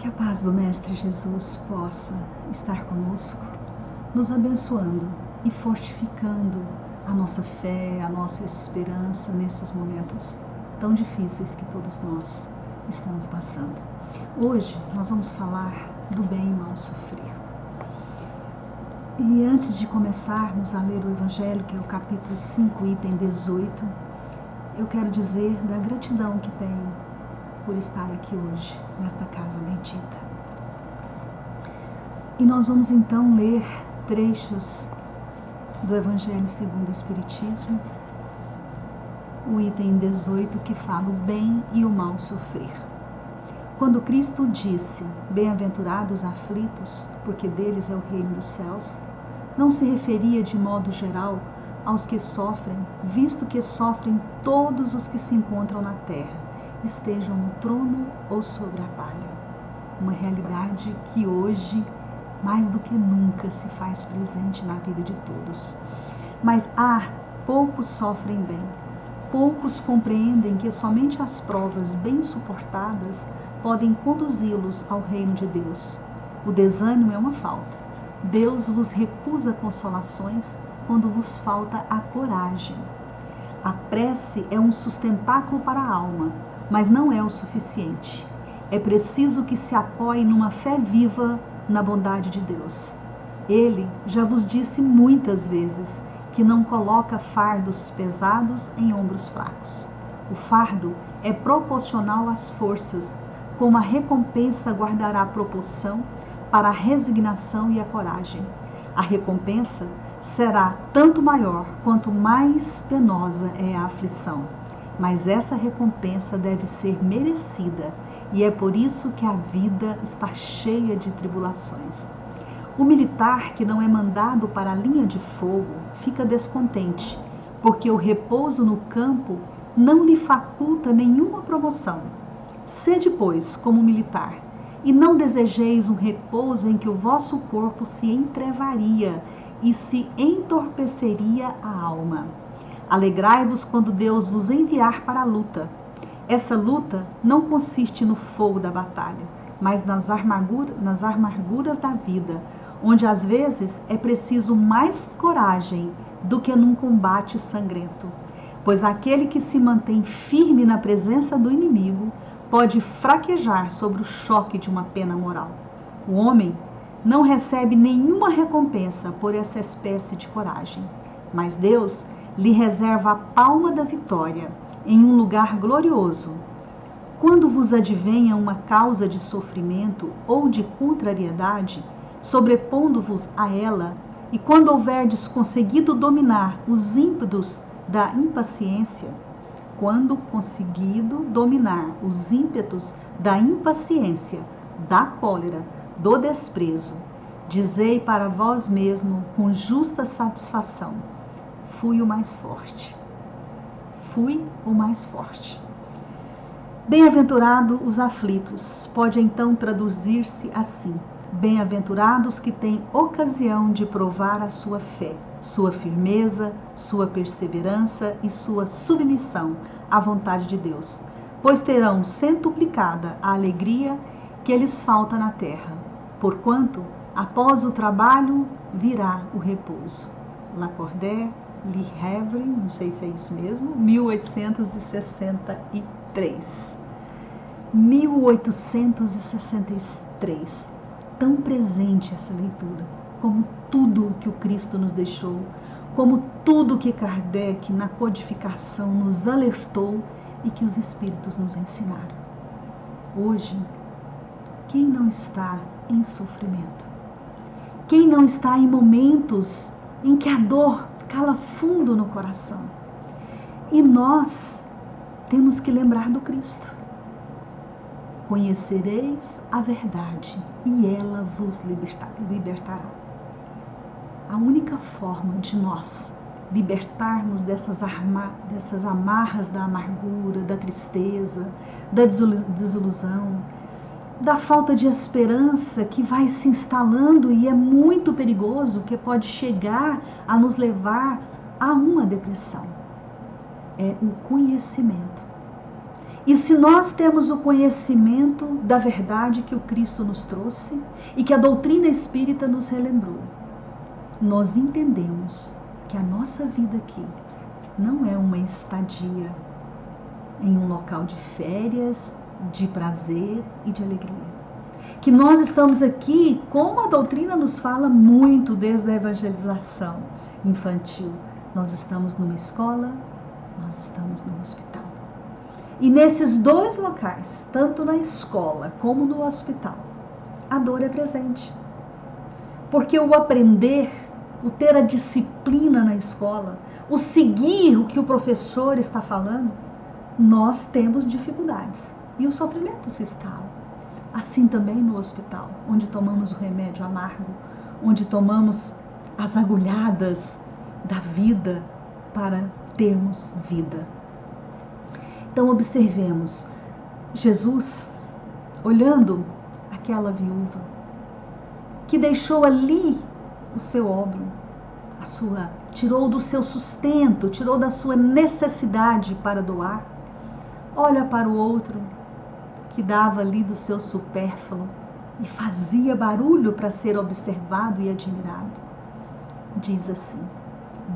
Que a paz do Mestre Jesus possa estar conosco, nos abençoando e fortificando a nossa fé, a nossa esperança nesses momentos tão difíceis que todos nós estamos passando. Hoje nós vamos falar do bem e mal sofrer. E antes de começarmos a ler o Evangelho, que é o capítulo 5, item 18, eu quero dizer da gratidão que tenho por estar aqui hoje, nesta casa bendita. E nós vamos então ler trechos do Evangelho segundo o Espiritismo, o item 18, que fala o bem e o mal sofrer. Quando Cristo disse, bem-aventurados aflitos, porque deles é o reino dos céus, não se referia de modo geral aos que sofrem, visto que sofrem todos os que se encontram na terra, estejam no trono ou sobre a palha. Uma realidade que hoje, mais do que nunca, se faz presente na vida de todos. Mas poucos sofrem bem. Poucos compreendem que somente as provas bem suportadas podem conduzi-los ao reino de Deus. O desânimo é uma falta. Deus vos recusa consolações quando vos falta a coragem. A prece é um sustentáculo para a alma, mas não é o suficiente. É preciso que se apoie numa fé viva na bondade de Deus. Ele já vos disse muitas vezes que não coloca fardos pesados em ombros fracos. O fardo é proporcional às forças, como a recompensa guardará a proporção para a resignação e a coragem. A recompensa será tanto maior quanto mais penosa é a aflição. Mas essa recompensa deve ser merecida, e é por isso que a vida está cheia de tribulações. O militar que não é mandado para a linha de fogo fica descontente, porque o repouso no campo não lhe faculta nenhuma promoção. Sede, pois, como militar, e não desejeis um repouso em que o vosso corpo se entrevaria e se entorpeceria a alma. Alegrai-vos quando Deus vos enviar para a luta. Essa luta não consiste no fogo da batalha, mas nas amarguras da vida, onde às vezes é preciso mais coragem do que num combate sangrento. Pois aquele que se mantém firme na presença do inimigo pode fraquejar sobre o choque de uma pena moral. O homem não recebe nenhuma recompensa por essa espécie de coragem, mas Deus lhe reserva a palma da vitória em um lugar glorioso. Quando vos advenha uma causa de sofrimento ou de contrariedade, sobrepondo-vos a ela, e quando houverdes conseguido dominar os ímpetos da impaciência, da cólera, do desprezo, dizei para vós mesmo com justa satisfação, fui o mais forte. Bem-aventurado os aflitos, pode então traduzir-se assim: bem-aventurados que têm ocasião de provar a sua fé, sua firmeza, sua perseverança e sua submissão à vontade de Deus, pois terão centuplicada a alegria que lhes falta na terra, porquanto após o trabalho virá o repouso. Lacordaire, Lihevre, não sei se é isso mesmo, 1863. 1863. Tão presente essa leitura, como tudo o que o Cristo nos deixou, como tudo que Kardec, na codificação, nos alertou e que os Espíritos nos ensinaram. Hoje, quem não está em sofrimento? Quem não está em momentos em que a dor cala fundo no coração? E nós temos que lembrar do Cristo. Conhecereis a verdade e ela vos libertará. A única forma de nós libertarmos dessas amarras da amargura, da tristeza, da desilusão, da falta de esperança que vai se instalando e é muito perigoso, que pode chegar a nos levar a uma depressão. É o conhecimento. E se nós temos o conhecimento da verdade que o Cristo nos trouxe e que a doutrina espírita nos relembrou, nós entendemos que a nossa vida aqui não é uma estadia em um local de férias, de prazer e de alegria. Que nós estamos aqui, como a doutrina nos fala muito desde a evangelização infantil, nós estamos numa escola, nós estamos num hospital. E nesses dois locais, tanto na escola como no hospital, a dor é presente. Porque o aprender, o ter a disciplina na escola, o seguir o que o professor está falando, nós temos dificuldades. E o sofrimento se instala. Assim também no hospital, onde tomamos o remédio amargo, onde tomamos as agulhadas da vida para termos vida. Então observemos Jesus olhando aquela viúva que deixou ali o seu óbolo, tirou do seu sustento, tirou da sua necessidade para doar. Olha para o outro que dava ali do seu supérfluo e fazia barulho para ser observado e admirado. Diz assim: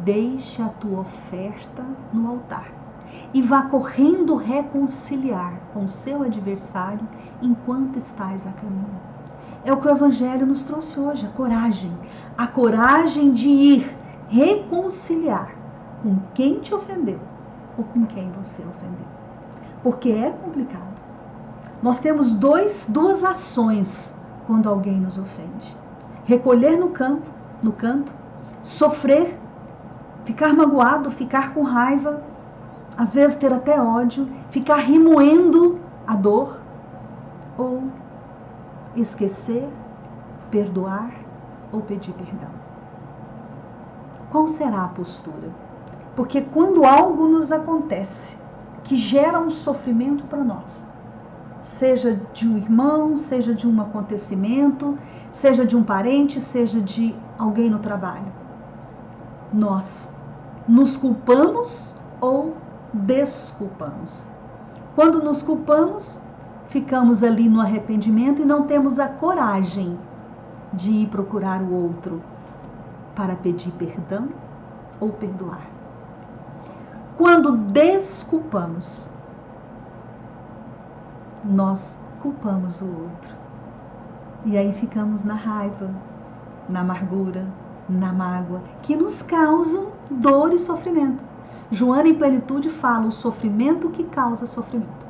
deixa a tua oferta no altar e vá correndo reconciliar com o seu adversário enquanto estás a caminho. É o que o Evangelho nos trouxe hoje, a coragem de ir reconciliar com quem te ofendeu ou com quem você ofendeu. Porque é complicado. Nós temos duas ações quando alguém nos ofende: recolher no canto, sofrer, ficar magoado, ficar com raiva, às vezes ter até ódio, ficar remoendo a dor, ou esquecer, perdoar ou pedir perdão. Qual será a postura? Porque quando algo nos acontece que gera um sofrimento para nós, seja de um irmão, seja de um acontecimento, seja de um parente, seja de alguém no trabalho, nós nos culpamos ou desculpamos. Quando nos culpamos, ficamos ali no arrependimento e não temos a coragem de ir procurar o outro para pedir perdão ou perdoar. Quando desculpamos, nós culpamos o outro. E aí ficamos na raiva, na amargura, na mágoa, que nos causam dor e sofrimento. Joana, em Plenitude, fala o sofrimento que causa sofrimento.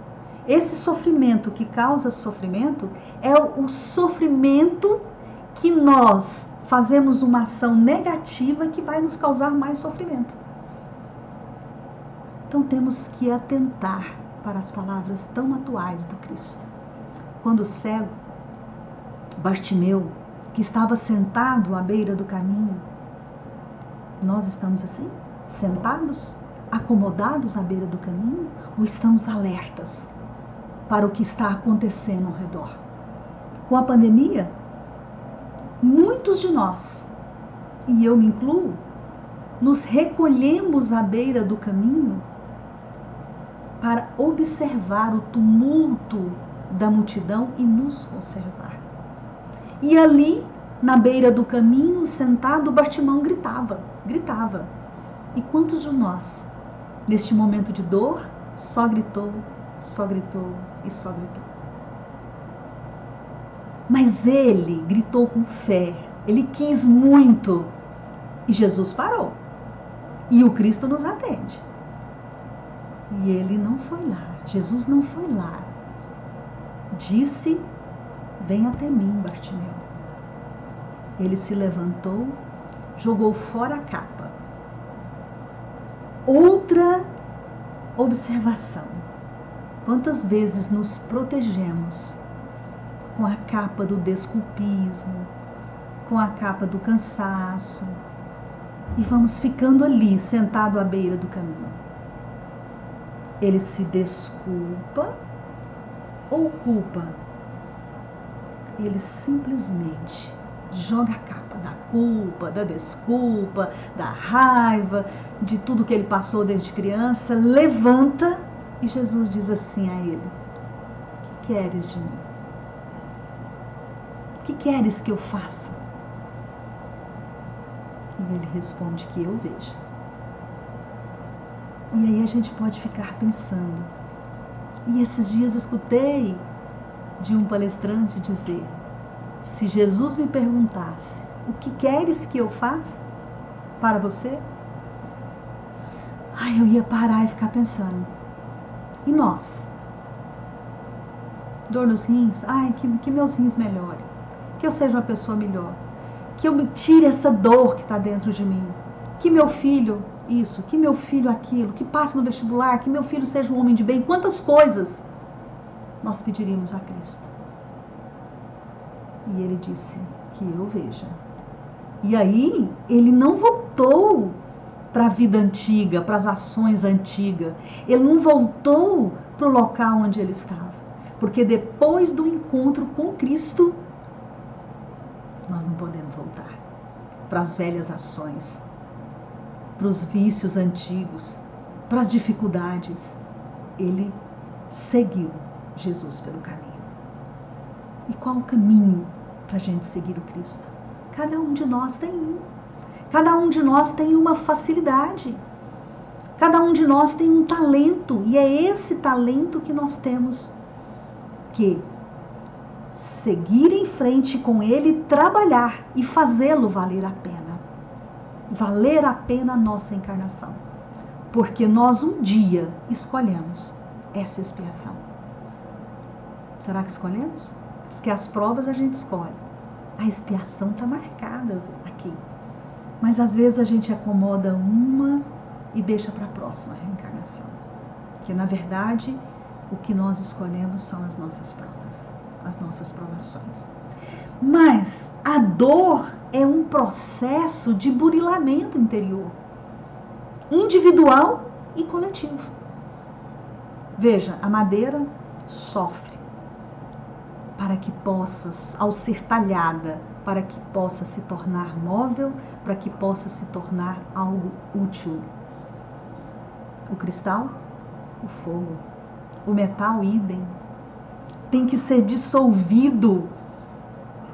Esse sofrimento que causa sofrimento é o sofrimento que nós fazemos uma ação negativa que vai nos causar mais sofrimento. Então temos que atentar para as palavras tão atuais do Cristo. Quando o cego, Bartimeu, que estava sentado à beira do caminho, nós estamos assim, sentados, acomodados à beira do caminho, ou estamos alertas para o que está acontecendo ao redor? Com a pandemia, muitos de nós, e eu me incluo, nos recolhemos à beira do caminho para observar o tumulto da multidão e nos conservar. E ali, na beira do caminho, sentado, Bartimão gritava. E quantos de nós, neste momento de dor, só gritou e só gritou? Mas ele gritou com fé, ele quis muito, e Jesus parou. E o Cristo nos atende. E ele não foi lá, Jesus não foi lá. Disse: vem até mim, Bartimeu. Ele se levantou, jogou fora a capa. Outra observação: quantas vezes nos protegemos com a capa do desculpismo, com a capa do cansaço, e vamos ficando ali, sentado à beira do caminho. Ele se desculpa ou culpa? Ele simplesmente joga a capa da culpa, da desculpa, da raiva, de tudo que ele passou desde criança, levanta E Jesus diz assim a ele: que queres de mim? O que queres que eu faça? E ele responde: que eu veja. E aí a gente pode ficar pensando. E esses dias escutei de um palestrante dizer: se Jesus me perguntasse: o que queres que eu faça para você? Ai, eu ia parar e ficar pensando. E nós? Dor nos rins? Ai, que meus rins melhorem. Que eu seja uma pessoa melhor. Que eu me tire essa dor que está dentro de mim. Que meu filho isso, que meu filho aquilo, que passe no vestibular, que meu filho seja um homem de bem. Quantas coisas nós pediríamos a Cristo? E ele disse: que eu veja. E aí ele não voltou para a vida antiga, para as ações antigas. Ele não voltou para o local onde ele estava. Porque depois do encontro com Cristo, nós não podemos voltar para as velhas ações, para os vícios antigos, para as dificuldades. Ele seguiu Jesus pelo caminho. E qual o caminho para a gente seguir o Cristo? Cada um de nós tem um. Cada um de nós tem uma facilidade. Cada um de nós tem um talento. E é esse talento que nós temos que seguir em frente com ele, trabalhar e fazê-lo valer a pena. Valer a pena a nossa encarnação. Porque nós um dia escolhemos essa expiação. Será que escolhemos? Diz que as provas a gente escolhe. A expiação está marcada aqui. Mas às vezes a gente acomoda uma e deixa para a próxima reencarnação. Que na verdade o que nós escolhemos são as nossas provas, as nossas provações. Mas a dor é um processo de burilamento interior, individual e coletivo. Veja, a madeira sofre para que possa, ao ser talhada, para que possa se tornar móvel, para que possa se tornar algo útil. O cristal, o fogo, o metal, idem, tem que ser dissolvido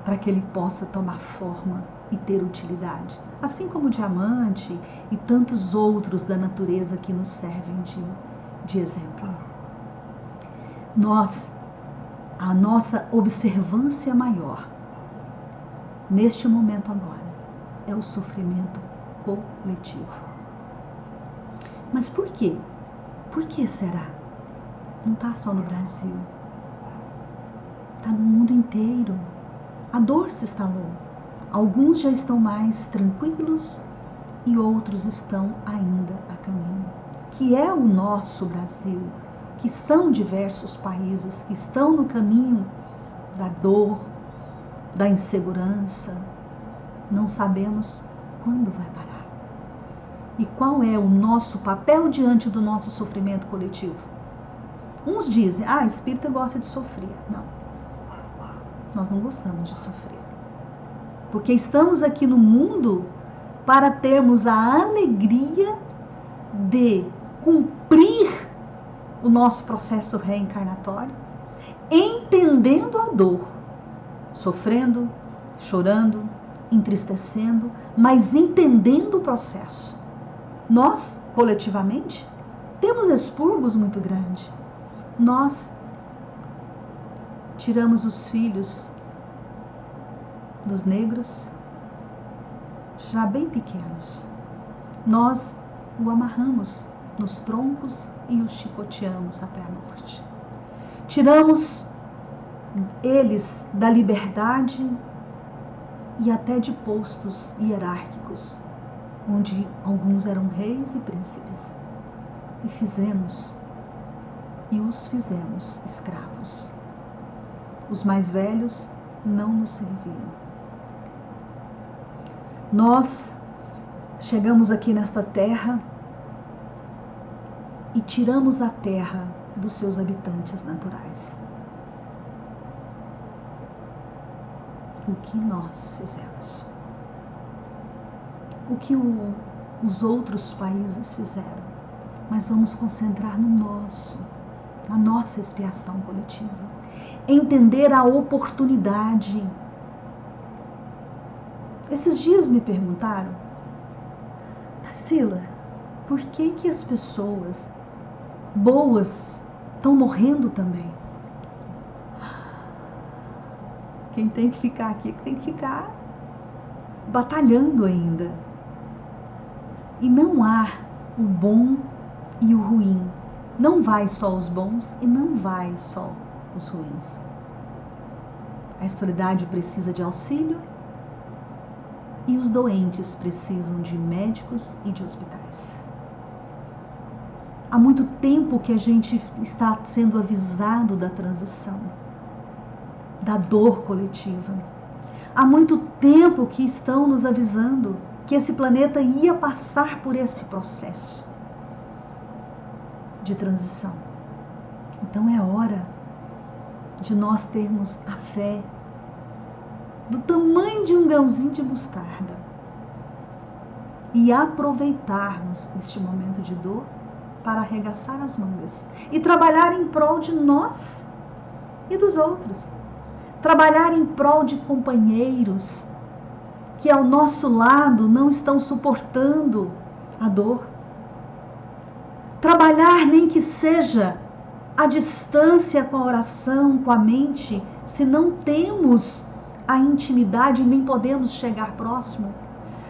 para que ele possa tomar forma e ter utilidade. Assim como o diamante e tantos outros da natureza que nos servem de exemplo. A nossa observância maior, neste momento agora, é o sofrimento coletivo. Mas por quê? Por que será? Não está só no Brasil. Está no mundo inteiro. A dor se instalou. Alguns já estão mais tranquilos e outros estão ainda a caminho. Que é o nosso Brasil, que são diversos países que estão no caminho da dor, da insegurança. Não sabemos quando vai parar. E qual é o nosso papel diante do nosso sofrimento coletivo? Uns dizem: espírita gosta de sofrer. Não. Nós não gostamos de sofrer. Porque estamos aqui no mundo para termos a alegria de cumprir o nosso processo reencarnatório, entendendo a dor, sofrendo, chorando, entristecendo, mas entendendo o processo. Nós, coletivamente, temos expurgos muito grandes. Nós tiramos os filhos dos negros já bem pequenos. Nós o amarramos nos troncos e o chicoteamos até a morte. Tiramos eles da liberdade e até de postos hierárquicos, onde alguns eram reis e príncipes, e os fizemos escravos. Os mais velhos não nos serviram. Nós chegamos aqui nesta terra e tiramos a terra dos seus habitantes naturais. O que nós fizemos? O que os outros países fizeram? mas vamos concentrar no na nossa expiação coletiva. Entender a oportunidade. Esses dias me perguntaram, Tarsila, por que as pessoas boas estão morrendo também? Quem tem que ficar aqui, tem que ficar batalhando ainda. E não há o bom e o ruim. Não vai só os bons e não vai só os ruins. A espiritualidade precisa de auxílio e os doentes precisam de médicos e de hospitais. Há muito tempo que a gente está sendo avisado da transição, da dor coletiva. Há muito tempo que estão nos avisando que esse planeta ia passar por esse processo de transição. Então é hora de nós termos a fé do tamanho de um grãozinho de mostarda e aproveitarmos este momento de dor para arregaçar as mangas e trabalhar em prol de nós e dos outros. Trabalhar em prol de companheiros que ao nosso lado não estão suportando a dor. Trabalhar nem que seja à distância com a oração, com a mente, se não temos a intimidade e nem podemos chegar próximo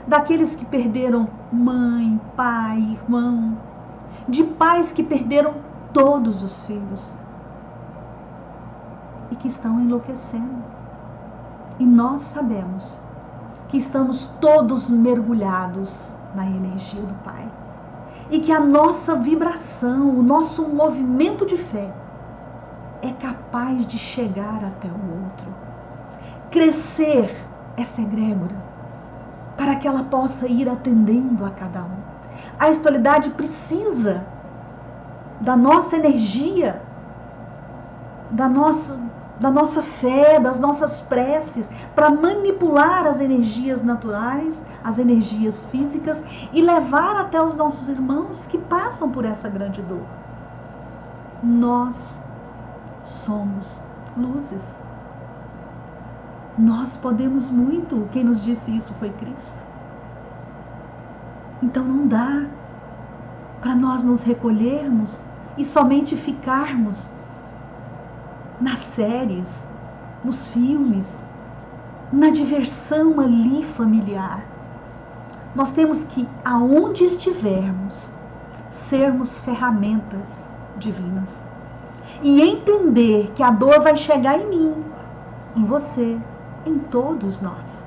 daqueles que perderam mãe, pai, irmão, de pais que perderam todos os filhos e que estão enlouquecendo. E nós sabemos que estamos todos mergulhados na energia do Pai e que a nossa vibração, o nosso movimento de fé é capaz de chegar até o outro, crescer essa egrégora para que ela possa ir atendendo a cada um. A espiritualidade precisa da nossa energia, da nossa fé, das nossas preces, para manipular as energias naturais, as energias físicas e levar até os nossos irmãos que passam por essa grande dor. Nós somos luzes. Nós podemos muito. Quem nos disse isso foi Cristo. Então não dá para nós nos recolhermos e somente ficarmos nas séries, nos filmes, na diversão ali familiar. Nós temos que, aonde estivermos, sermos ferramentas divinas. E entender que a dor vai chegar em mim, em você, em todos nós.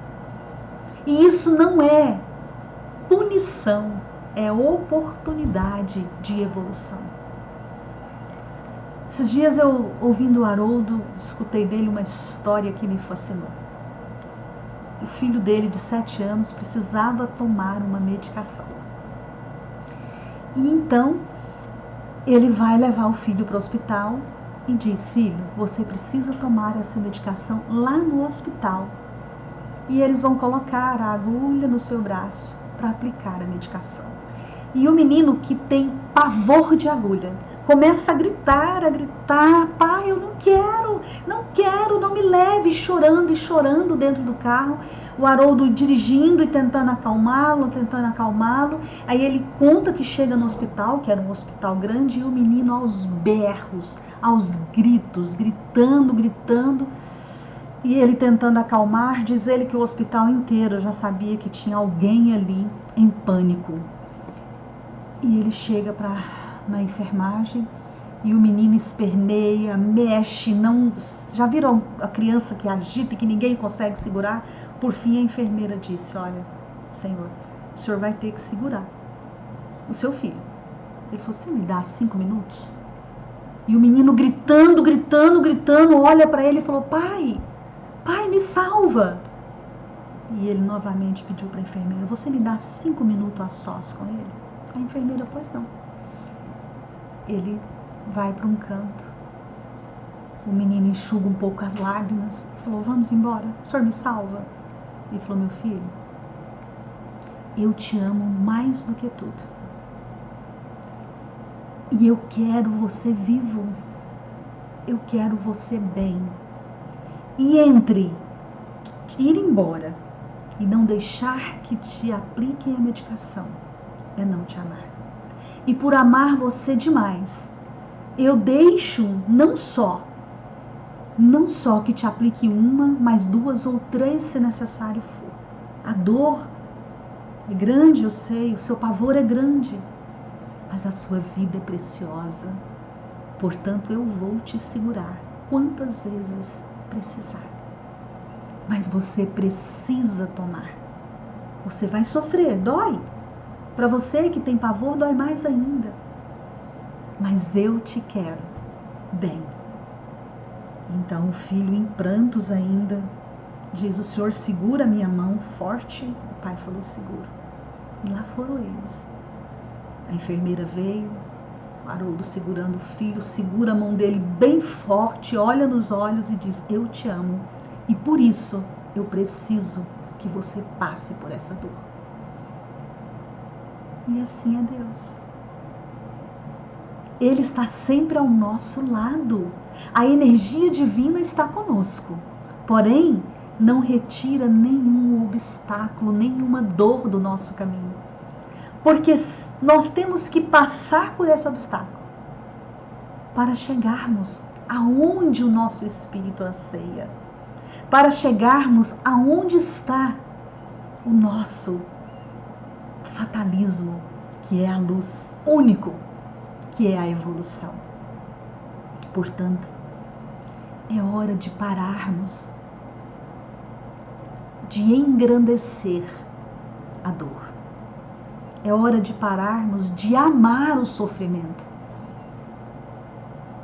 E isso não é punição, é oportunidade de evolução. Esses dias eu, ouvindo o Haroldo, escutei dele uma história que me fascinou. O filho dele, de 7 anos, precisava tomar uma medicação. E então, ele vai levar o filho para o hospital e diz: filho, você precisa tomar essa medicação lá no hospital. E eles vão colocar a agulha no seu braço para aplicar a medicação. E o menino, que tem pavor de agulha, começa a gritar, pai, eu não me leve, chorando e chorando dentro do carro. O Haroldo dirigindo e tentando acalmá-lo. Aí ele conta que chega no hospital, que era um hospital grande, e o menino aos berros, aos gritos, gritando. E ele tentando acalmar, diz ele que o hospital inteiro já sabia que tinha alguém ali em pânico. E ele chega na enfermagem e o menino esperneia, mexe, não... Já viram a criança que agita e que ninguém consegue segurar? Por fim, a enfermeira disse: olha, senhor, o senhor vai ter que segurar o seu filho. Ele falou: você me dá 5 minutos? E o menino gritando, olha para ele e falou: pai, me salva. E ele novamente pediu para a enfermeira: você me dá 5 minutos a sós com ele? A enfermeira: pois não. Ele vai para um canto. O menino enxuga um pouco as lágrimas e falou: vamos embora, o senhor me salva? Ele falou: meu filho, eu te amo mais do que tudo. E eu quero você vivo. Eu quero você bem. E entre ir embora e não deixar que te apliquem a medicação é não te amar. E por amar você demais, eu deixo não só que te aplique uma, mas 2 ou 3 se necessário for. A dor é grande, eu sei, o seu pavor é grande, mas a sua vida é preciosa. Portanto, eu vou te segurar quantas vezes precisar. Mas você precisa tomar. Você vai sofrer, dói. Para você que tem pavor, dói mais ainda. Mas eu te quero bem. Então o filho, em prantos ainda, diz: o Senhor segura a minha mão forte. O pai falou: seguro. E lá foram eles. A enfermeira veio, Haroldo segurando o filho, segura a mão dele bem forte, olha nos olhos e diz: eu te amo. E por isso eu preciso que você passe por essa dor. E assim é Deus. Ele está sempre ao nosso lado. A energia divina está conosco. Porém, não retira nenhum obstáculo, nenhuma dor do nosso caminho. Porque nós temos que passar por esse obstáculo para chegarmos aonde o nosso espírito anseia. Para chegarmos aonde está o nosso fatalismo, que é a luz único, que é a evolução. Portanto, é hora de pararmos de engrandecer a dor. É hora de pararmos de amar o sofrimento.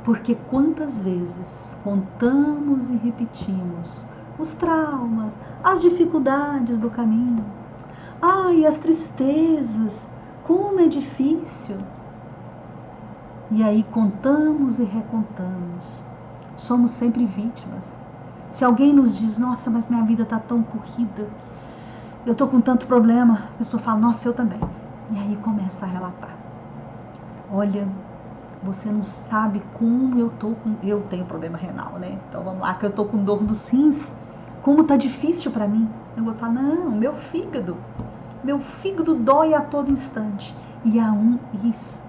Porque quantas vezes contamos e repetimos os traumas, as dificuldades do caminho. Ai, as tristezas, como é difícil. E aí contamos e recontamos. Somos sempre vítimas. Se alguém nos diz: nossa, mas minha vida está tão corrida, eu estou com tanto problema, a pessoa fala: nossa, eu também. E aí começa a relatar: olha, você não sabe como eu tenho problema renal, né? Então vamos lá, que eu estou com dor nos rins, como tá difícil para mim. Eu vou falar: não, meu fígado dói a todo instante. E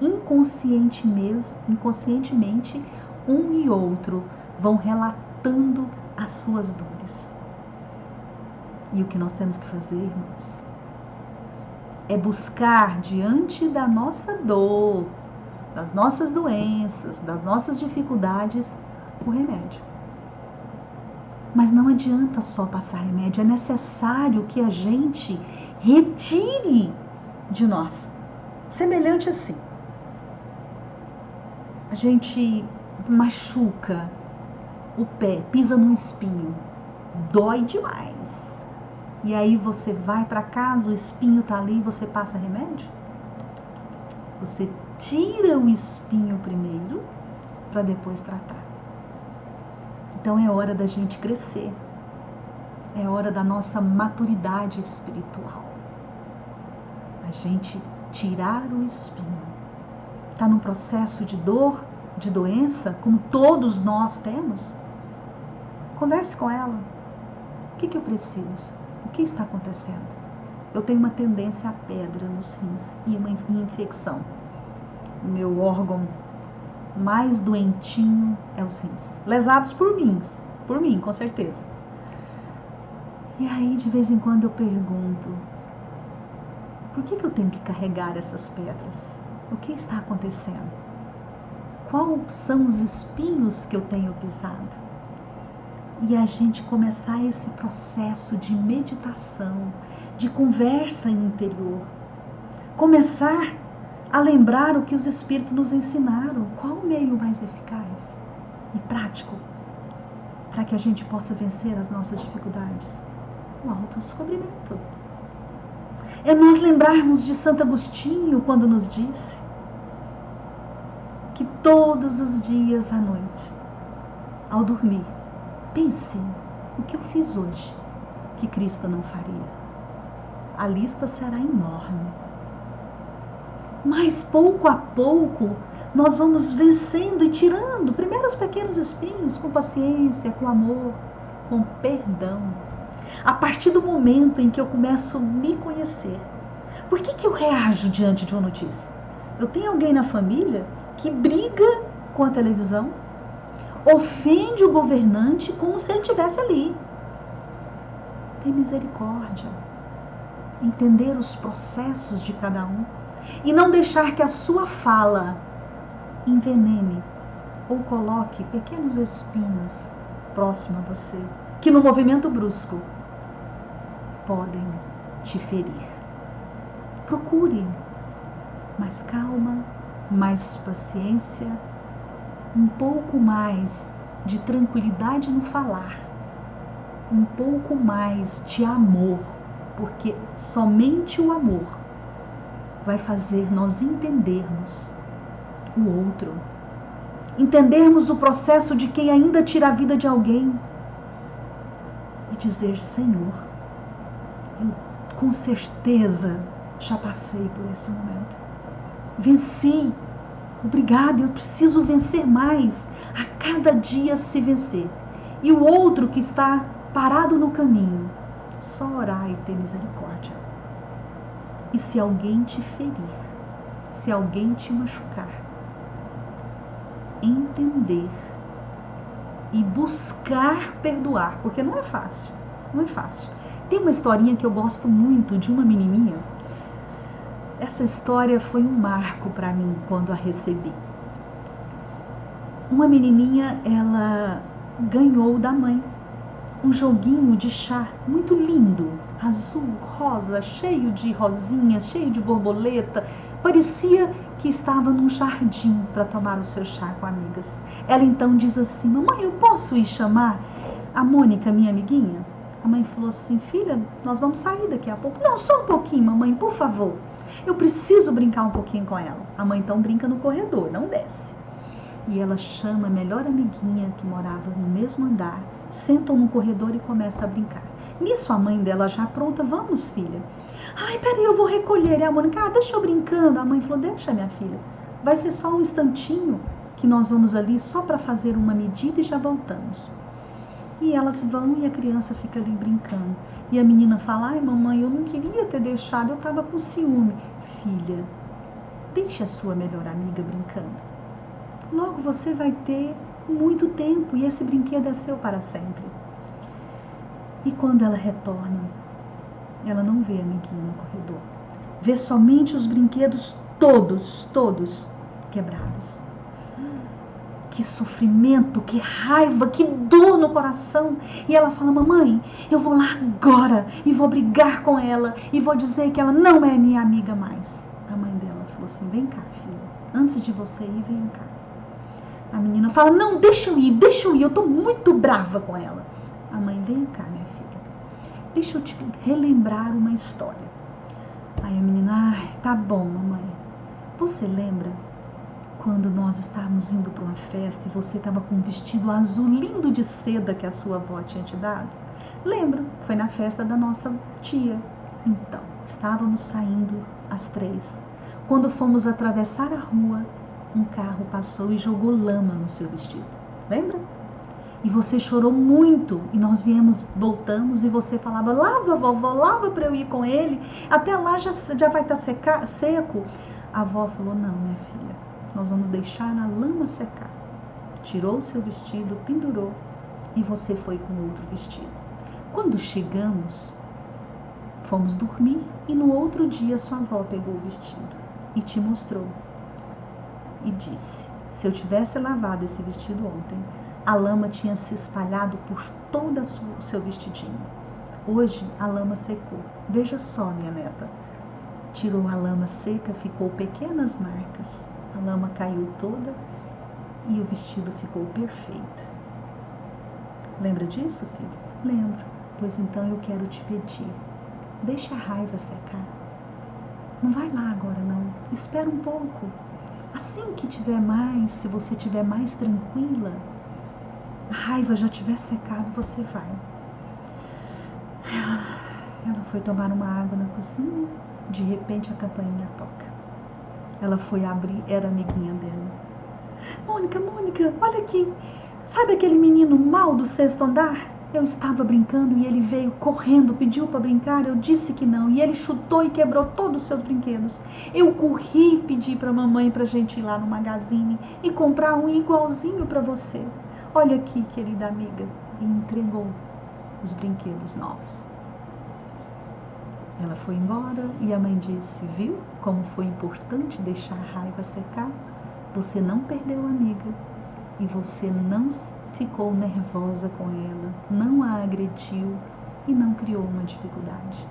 inconscientemente, um e outro vão relatando as suas dores. E o que nós temos que fazer, irmãos, é buscar diante da nossa dor, das nossas doenças, das nossas dificuldades, o remédio. Mas não adianta só passar remédio, é necessário que a gente retire de nós. Semelhante assim, a gente machuca o pé, pisa num espinho, dói demais. E aí você vai para casa, o espinho tá ali e você passa remédio? Você tira o espinho primeiro para depois tratar. Então é hora da gente crescer. É hora da nossa maturidade espiritual. A gente tirar o espinho. Está num processo de dor, de doença, como todos nós temos? Converse com ela. O que eu preciso? O que está acontecendo? Eu tenho uma tendência à pedra nos rins e uma infecção. O meu órgão mais doentinho é os rins. Lesados por mim, com certeza. E aí, de vez em quando, eu pergunto: por que eu tenho que carregar essas pedras? O que está acontecendo? Quais são os espinhos que eu tenho pisado? E a gente começar esse processo de meditação, de conversa interior. Começar a lembrar o que os Espíritos nos ensinaram. Qual o meio mais eficaz e prático para que a gente possa vencer as nossas dificuldades? O autodescobrimento. É nós lembrarmos de Santo Agostinho quando nos disse que todos os dias à noite, ao dormir, pense o que eu fiz hoje que Cristo não faria. A lista será enorme. Mas pouco a pouco nós vamos vencendo e tirando primeiro os pequenos espinhos com paciência, com amor, com perdão. A partir do momento em que eu começo a me conhecer, por que eu reajo diante de uma notícia? Eu tenho alguém na família que briga com a televisão, ofende o governante como se ele estivesse ali. Ter misericórdia, entender os processos de cada um e não deixar que a sua fala envenene ou coloque pequenos espinhos próximo a você, que no movimento brusco podem te ferir. Procure mais calma, mais paciência, um pouco mais de tranquilidade no falar, um pouco mais de amor, porque somente o amor vai fazer nós entendermos o outro, entendermos o processo de quem ainda tira a vida de alguém e dizer: Senhor, eu com certeza já passei por esse momento, venci, obrigado, eu preciso vencer mais, a cada dia se vencer. E o outro que está parado no caminho, só orar e ter misericórdia. E se alguém te ferir, se alguém te machucar, entender e buscar perdoar, porque não é fácil, não é fácil. Tem uma historinha que eu gosto muito de uma menininha. Essa história foi um marco para mim quando a recebi. Uma menininha, ela ganhou da mãe um joguinho de chá muito lindo, azul, rosa, cheio de rosinhas, cheio de borboleta. Parecia que estava num jardim para tomar o seu chá com amigas. Ela então diz assim: mamãe, eu posso ir chamar a Mônica, minha amiguinha? A mãe falou assim: filha, nós vamos sair daqui a pouco. Não, só um pouquinho, mamãe, por favor. Eu preciso brincar um pouquinho com ela. A mãe então brinca no corredor, não desce. E ela chama a melhor amiguinha que morava no mesmo andar, sentam no corredor e começa a brincar. Nisso a mãe dela já pronta: vamos, filha. Ai, peraí, eu vou recolher. E a Mônica: deixa eu brincando. A mãe falou: deixa, minha filha. Vai ser só um instantinho que nós vamos ali só para fazer uma medida e já voltamos. E elas vão e a criança fica ali brincando. E a menina fala: ai, mamãe, eu não queria ter deixado, eu estava com ciúme. Filha, deixe a sua melhor amiga brincando. Logo você vai ter muito tempo e esse brinquedo é seu para sempre. E quando ela retorna, ela não vê a amiguinha no corredor. Vê somente os brinquedos todos quebrados. Que sofrimento, que raiva, que dor no coração. E ela fala: mamãe, eu vou lá agora e vou brigar com ela e vou dizer que ela não é minha amiga mais. A mãe dela falou assim: vem cá, filha, antes de você ir, vem cá. A menina fala: não, deixa eu ir, eu tô muito brava com ela. A mãe: vem cá, minha filha, deixa eu te relembrar uma história. Aí a menina: ai, tá bom, mamãe. Você lembra quando nós estávamos indo para uma festa e você estava com um vestido azul lindo de seda que a sua avó tinha te dado? Lembro, foi na festa da nossa tia. Então, estávamos saindo às 3. Quando fomos atravessar a rua, um carro passou e jogou lama no seu vestido. Lembra? E você chorou muito e nós voltamos e você falava: lava, vovó, lava para eu ir com ele, até lá já vai estar seco. A avó falou: não, minha filha, nós vamos deixar a lama secar. Tirou o seu vestido, pendurou e você foi com outro vestido. Quando chegamos, fomos dormir e no outro dia sua avó pegou o vestido e te mostrou. E disse: se eu tivesse lavado esse vestido ontem, a lama tinha se espalhado por todo o seu vestidinho. Hoje a lama secou. Veja só, minha neta. Tirou a lama seca, ficou pequenas marcas. A lama caiu toda e o vestido ficou perfeito. Lembra disso, filho? Lembro. Pois então eu quero te pedir: deixa a raiva secar. Não vai lá agora não. Espera um pouco. Assim que tiver mais, se você tiver mais tranquila, a raiva já tiver secado, você vai. Ela foi tomar uma água na cozinha. De repente a campainha toca. Ela foi abrir, era a amiguinha dela. Mônica, olha aqui. Sabe aquele menino mau do 6º andar? Eu estava brincando e ele veio correndo, pediu para brincar, eu disse que não. E ele chutou e quebrou todos os seus brinquedos. Eu corri e pedi para a mamãe para a gente ir lá no Magazine e comprar um igualzinho para você. Olha aqui, querida amiga. E entregou os brinquedos novos. Ela foi embora e a mãe disse, viu como foi importante deixar a raiva secar? Você não perdeu a amiga e você não ficou nervosa com ela, não a agrediu e não criou uma dificuldade.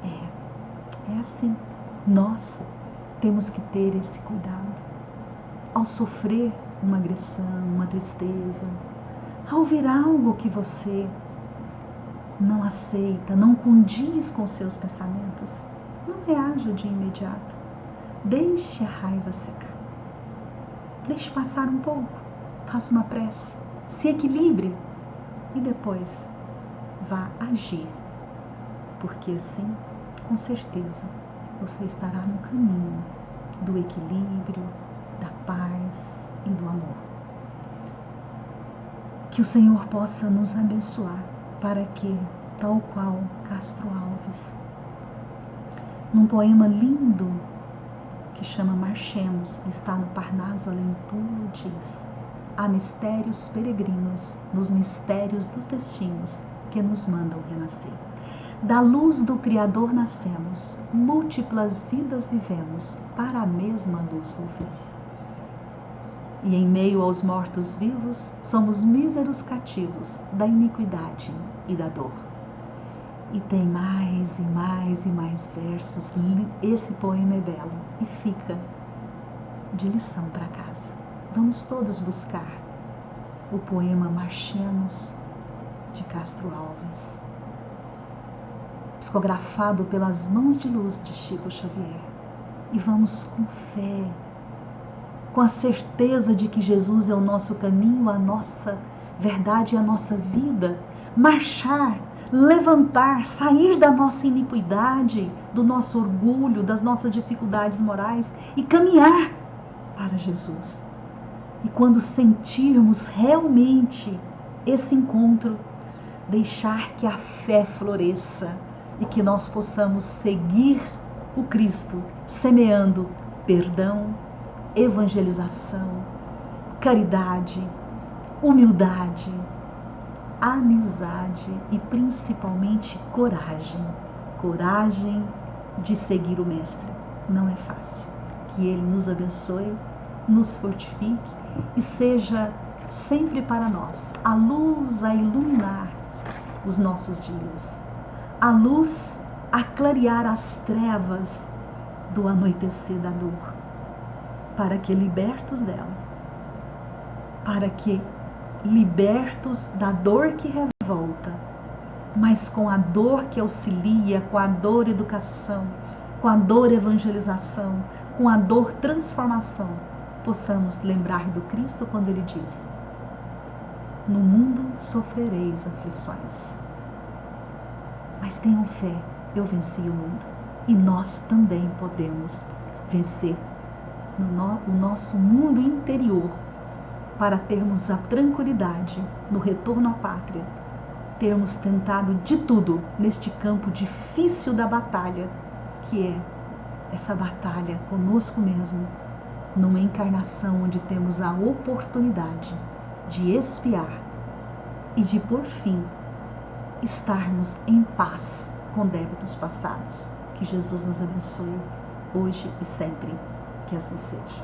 É assim. Nós temos que ter esse cuidado. Ao sofrer uma agressão, uma tristeza, ao ouvir algo que você não aceita, não condiz com seus pensamentos, não reaja de imediato. Deixe a raiva secar. Deixe passar um pouco. Faça uma prece. Se equilibre. E depois vá agir. Porque assim, com certeza, você estará no caminho do equilíbrio, da paz e do amor. Que o Senhor possa nos abençoar para que, tal qual Castro Alves, num poema lindo que chama Marchemos, está no Parnaso Além Túmulo, diz: há mistérios peregrinos nos mistérios dos destinos que nos mandam renascer. Da luz do Criador nascemos, múltiplas vidas vivemos, para a mesma luz volver. E em meio aos mortos-vivos, somos míseros cativos da iniquidade e da dor. E tem mais e mais e mais versos. Esse poema é belo e fica de lição para casa. Vamos todos buscar o poema Marchemos, de Castro Alves, psicografado pelas mãos de luz de Chico Xavier. E vamos com fé, com a certeza de que Jesus é o nosso caminho, a nossa verdade e a nossa vida, marchar, levantar, sair da nossa iniquidade, do nosso orgulho, das nossas dificuldades morais e caminhar para Jesus. E quando sentirmos realmente esse encontro, deixar que a fé floresça e que nós possamos seguir o Cristo, semeando perdão, evangelização, caridade, humildade, amizade e principalmente coragem. Coragem de seguir o Mestre. Não é fácil. Que Ele nos abençoe, nos fortifique e seja sempre para nós a luz a iluminar os nossos dias, a luz a clarear as trevas do anoitecer da dor, para que libertos dela, para que libertos da dor que revolta, mas com a dor que auxilia, com a dor educação, com a dor evangelização, com a dor transformação, possamos lembrar do Cristo quando Ele diz: no mundo sofrereis aflições, mas tenham fé, eu venci o mundo. E nós também podemos vencer o nosso mundo interior, para termos a tranquilidade no retorno à pátria, termos tentado de tudo neste campo difícil da batalha, que é essa batalha conosco mesmo, numa encarnação onde temos a oportunidade de expiar e de, por fim, estarmos em paz com débitos passados. Que Jesus nos abençoe hoje e sempre. Que assim seja.